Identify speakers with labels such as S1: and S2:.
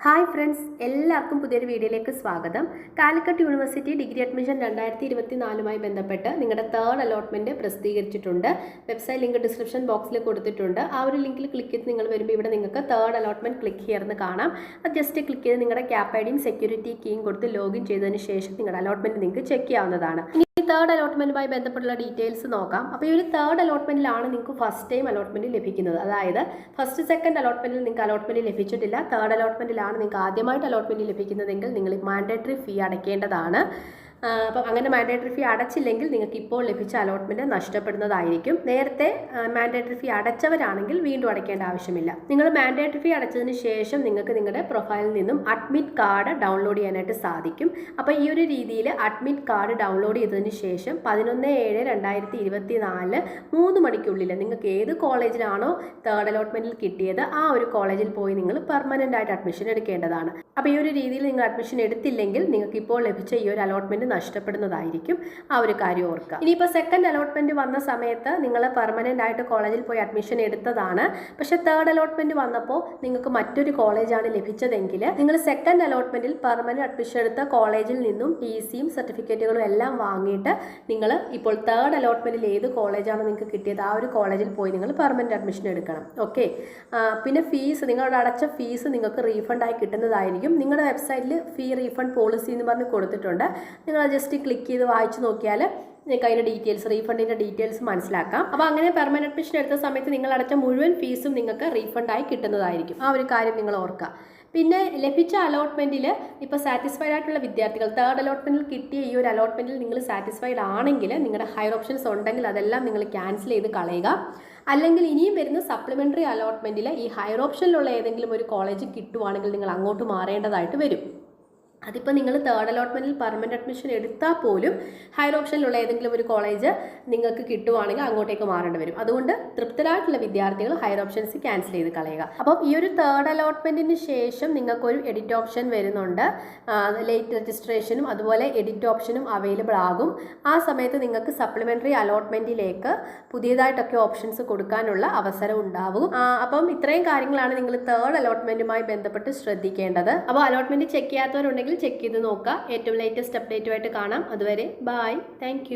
S1: Hi friends, എല്ലാവർക്കും പുതിയൊരു വീഡിയോയിലേക്ക് സ്വാഗതം. കാലിക്കറ്റ് യൂണിവേഴ്സിറ്റി ഡിഗ്രി അഡ്മിഷൻ 2024 ബന്ധപ്പെട്ട് നിങ്ങളുടെ തേർഡ് അലോട്ട്മെൻറ്റ് പ്രസിദ്ധീകരിച്ചിട്ടുണ്ട്. വെബ്സൈറ്റ് ലിങ്ക് ഡിസ്ക്രിപ്ഷൻ ബോക്സിൽ കൊടുത്തിട്ടുണ്ട്. ആ ഒരു ലിങ്കിൽ ക്ലിക്ക് ചെയ്ത് നിങ്ങൾ വരുമ്പോൾ ഇവിടെ നിങ്ങൾക്ക് തേർഡ് അലോട്ട്മെൻറ്റ് ക്ലിക്ക് ചെയ്യുന്നത് കാണാം. അത് ജസ്റ്റ് ക്ലിക്ക് ചെയ്ത് നിങ്ങളുടെ ക്യാപ് ഐഡിയും സെക്യൂരിറ്റി കീയും കൊടുത്ത് ലോഗിൻ ചെയ്തതിന് ശേഷം നിങ്ങളുടെ അലോട്ട്മെൻറ്റ് നിങ്ങൾക്ക് ചെക്ക് ചെയ്യാവുന്നതാണ്. ഈ തേർഡ് അലോട്ട്മെൻറ്റുമായി ബന്ധപ്പെട്ടുള്ള ഡീറ്റെയിൽസ് നോക്കാം. അപ്പോൾ ഈ ഒരു തേർഡ് അലോട്ട്മെൻറ്റിലാണ് നിങ്ങൾക്ക് ഫസ്റ്റ് ടൈം അലോട്ട്മെൻറ്റ് ലഭിക്കുന്നത്. അതായത് ഫസ്റ്റ് സെക്കൻഡ് അലോട്ട്മെൻറ്റിൽ നിങ്ങൾക്ക് അലോട്ട്മെൻറ്റ് ലഭിച്ചിട്ടില്ല. തേർഡ് അലോട്ട്മെൻറ്റിലാണ് നിങ്ങൾക്ക് ആദ്യമായിട്ട് അലോട്ട്മെൻറ്റ് ലഭിക്കുന്നതെങ്കിൽ നിങ്ങൾ മാൻഡേറ്ററി ഫീ അടയ്ക്കേണ്ടതാണ്. അപ്പം അങ്ങനെ മാൻഡേറ്ററി ഫീ അടച്ചില്ലെങ്കിൽ നിങ്ങൾക്ക് ഇപ്പോൾ ലഭിച്ച അലോട്ട്മെൻറ്റ് നഷ്ടപ്പെടുന്നതായിരിക്കും. നേരത്തെ മാൻഡേറ്ററി ഫീ അടച്ചവരാണെങ്കിൽ വീണ്ടും അടയ്ക്കേണ്ട ആവശ്യമില്ല. നിങ്ങൾ മാൻഡേറ്ററി ഫീ അടച്ചതിന് ശേഷം നിങ്ങൾക്ക് നിങ്ങളുടെ പ്രൊഫൈലിൽ നിന്നും അഡ്മിറ്റ് കാർഡ് ഡൗൺലോഡ് ചെയ്യാനായിട്ട് സാധിക്കും. അപ്പോൾ ഈ ഒരു രീതിയിൽ അഡ്മിറ്റ് കാർഡ് ഡൗൺലോഡ് ചെയ്തതിന് ശേഷം 11/7/2024 3 മണിക്കുള്ളിൽ നിങ്ങൾക്ക് ഏത് കോളേജിലാണോ തേർഡ് അലോട്ട്മെൻറ്റിൽ കിട്ടിയത് ആ ഒരു കോളേജിൽ പോയി നിങ്ങൾ പെർമനൻ്റ് ആയിട്ട് അഡ്മിഷൻ എടുക്കേണ്ടതാണ്. അപ്പോൾ ഈ ഒരു രീതിയിൽ നിങ്ങൾ അഡ്മിഷൻ എടുത്തില്ലെങ്കിൽ നിങ്ങൾക്ക് ഇപ്പോൾ ലഭിച്ച ഈ ഒരു അലോട്ട്മെൻറ്റ് നഷ്ടപ്പെടുന്നതായിരിക്കും. ആ ഒരു കാര്യം ഓർക്കുക. ഇനിയിപ്പോൾ സെക്കൻഡ് അലോട്ട്മെൻറ്റ് വന്ന സമയത്ത് നിങ്ങൾ പെർമനൻ്റ് ആയിട്ട് കോളേജിൽ പോയി അഡ്മിഷൻ എടുത്തതാണ്. പക്ഷേ തേർഡ് അലോട്ട്മെൻറ്റ് വന്നപ്പോൾ നിങ്ങൾക്ക് മറ്റൊരു കോളേജാണ് ലഭിച്ചതെങ്കിൽ നിങ്ങൾ സെക്കൻഡ് അലോട്ട്മെൻറ്റിൽ പെർമനൻ്റ് അഡ്മിഷൻ എടുത്ത കോളേജിൽ നിന്നും ടിസിയും സർട്ടിഫിക്കറ്റുകളും എല്ലാം വാങ്ങിയിട്ട് നിങ്ങൾ ഇപ്പോൾ തേർഡ് അലോട്ട്മെൻറ്റിൽ ഏത് കോളേജാണ് നിങ്ങൾക്ക് കിട്ടിയത് ആ ഒരു കോളേജിൽ പോയി നിങ്ങൾ പെർമനൻ്റ് അഡ്മിഷൻ എടുക്കണം. ഓക്കെ. പിന്നെ ഫീസ്, നിങ്ങളുടെ അടച്ച ഫീസ് നിങ്ങൾക്ക് റീഫണ്ടായി കിട്ടുന്നതായിരിക്കും. നിങ്ങളുടെ വെബ്സൈറ്റിൽ ഫീ റീഫണ്ട് പോളിസി എന്ന് പറഞ്ഞ് കൊടുത്തിട്ടുണ്ട്. നിങ്ങൾ ജസ്റ്റ് ക്ലിക്ക് ചെയ്ത് വായിച്ച് നോക്കിയാൽ നിങ്ങൾക്ക് അതിൻ്റെ ഡീറ്റെയിൽസ്, റീഫണ്ടിൻ്റെ ഡീറ്റെയിൽസ് മനസ്സിലാക്കാം. അപ്പോൾ അങ്ങനെ പെർമനന്റ് അഡ്മിഷൻ എടുത്ത സമയത്ത് നിങ്ങൾ അടച്ച മുഴുവൻ ഫീസും നിങ്ങൾക്ക് റീഫണ്ടായി കിട്ടുന്നതായിരിക്കും. ആ ഒരു കാര്യം നിങ്ങൾ ഓർക്കുക. പിന്നെ ലഭിച്ച അലോട്ട്മെൻറ്റിൽ ഇപ്പോൾ സാറ്റിസ്ഫൈഡ് ആയിട്ടുള്ള വിദ്യാർത്ഥികൾ തേർഡ് അലോട്ട്മെൻറ്റിൽ കിട്ടിയ ഈ ഒരു അലോട്ട്മെൻറ്റിൽ നിങ്ങൾ സാറ്റിസ്ഫൈഡ് ആണെങ്കിൽ നിങ്ങളുടെ ഹയർ ഓപ്ഷൻസ് ഉണ്ടെങ്കിൽ അതെല്ലാം നിങ്ങൾ ക്യാൻസൽ ചെയ്ത് കളയുക. അല്ലെങ്കിൽ ഇനിയും വരുന്ന സപ്ലിമെൻ്ററി അലോട്ട്മെൻറ്റിൽ ഈ ഹയർ ഓപ്ഷനിലുള്ള ഏതെങ്കിലും ഒരു കോളേജ് കിട്ടുവാണെങ്കിൽ നിങ്ങൾ അങ്ങോട്ട് മാറേണ്ടതായിട്ട് വരും. അതിപ്പോൾ നിങ്ങൾ തേർഡ് അലോട്ട്മെൻറ്റിൽ പെർമനന്റ് അഡ്മിഷൻ എടുത്താൽ പോലും ഹയർ ഓപ്ഷനിലുള്ള ഏതെങ്കിലും ഒരു കോളേജ് നിങ്ങൾക്ക് കിട്ടുവാണെങ്കിൽ അങ്ങോട്ടേക്ക് മാറേണ്ടി വരും. അതുകൊണ്ട് തൃപ്തരായിട്ടുള്ള വിദ്യാർത്ഥികൾ ഹയർ ഓപ്ഷൻസ് ക്യാൻസൽ ചെയ്ത് കളയുക. അപ്പം ഈ ഒരു തേർഡ് അലോട്ട്മെൻറ്റിന് ശേഷം നിങ്ങൾക്കൊരു എഡിറ്റ് ഓപ്ഷൻ വരുന്നുണ്ട്. ലേറ്റ് രജിസ്ട്രേഷനും അതുപോലെ എഡിറ്റ് ഓപ്ഷനും അവൈലബിൾ ആകും. ആ സമയത്ത് നിങ്ങൾക്ക് സപ്ലിമെൻ്ററി അലോട്ട്മെൻറ്റിലേക്ക് പുതിയതായിട്ടൊക്കെ ഓപ്ഷൻസ് കൊടുക്കാനുള്ള അവസരം ഉണ്ടാവും. അപ്പം ഇത്രയും കാര്യങ്ങളാണ് നിങ്ങൾ തേർഡ് അലോട്ട്മെൻറ്റുമായി ബന്ധപ്പെട്ട് ശ്രദ്ധിക്കേണ്ടത്. അപ്പോൾ അലോട്ട്മെൻറ്റ് ചെക്ക് ചെയ്യാത്തവരുണ്ടെങ്കിൽ ചെക്ക് ചെയ്ത് നോക്കുക. ഏറ്റവും ലേറ്റസ്റ്റ് അപ്ഡേറ്റുമായിട്ട് കാണാം. അതുവരെ ബൈ. താങ്ക്